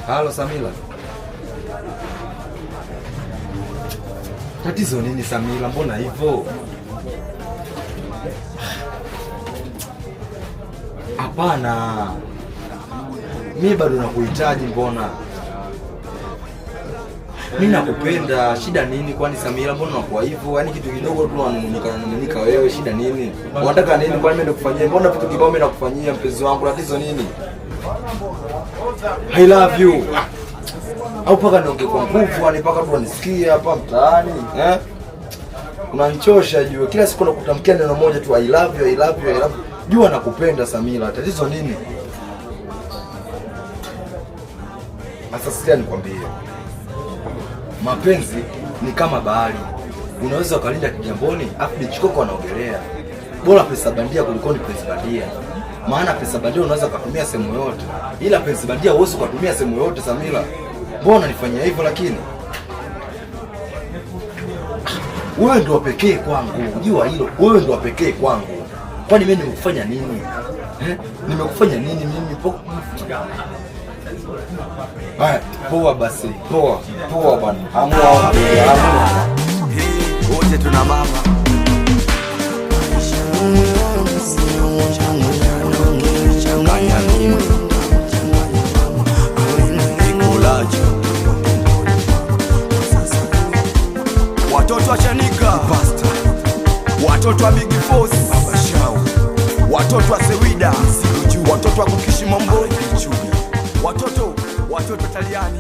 Halo Samila. Tatizo nini Samila, mbona hivyo? Hapana. Mimi bado nakuhitaji mbona? Mimi nakupenda, shida nini kwani Samila, mbona unakuwa hivyo? Yaani kitu kidogo tu unanung'unika wewe, shida nini? Unataka nini kwani mimi nikufanyie? Mbona vitu kibao mimi nakufanyia mpenzi wangu, tatizo nini? I love you. Au paka ndio ungekuwa nguvu, yani paka tu unisikia hapa mtaani, Unanichosha jua. Kila siku nakutamkia neno moja tu, I love you, I love you, I love you. Jua nakupenda Samila, tatizo nini? Sasa sikia nikwambie. Mapenzi ni kama bahari. Unaweza ukalinda Kigamboni, afu Bichikoko anaogelea. Bora pesa bandia kuliko ni pesa bandia. Maana pesa bandia unaweza kutumia sehemu yote. Ila pesa bandia huwezi kutumia sehemu yote Samila. Mbona nifanyia hivyo lakini? Wewe ndio pekee kwangu. Jua hilo. Wewe ndio pekee kwangu. Kwani mimi nimekufanya nini? Nimekufanya nini mimi? Haya, poa basi. Poa bwana. Amua. Wote tuna mama. Watoto wa Chanika, watoto wa Big Force, watoto wa Sewida, watoto wa Kukishi Mambo, watoto Taliani.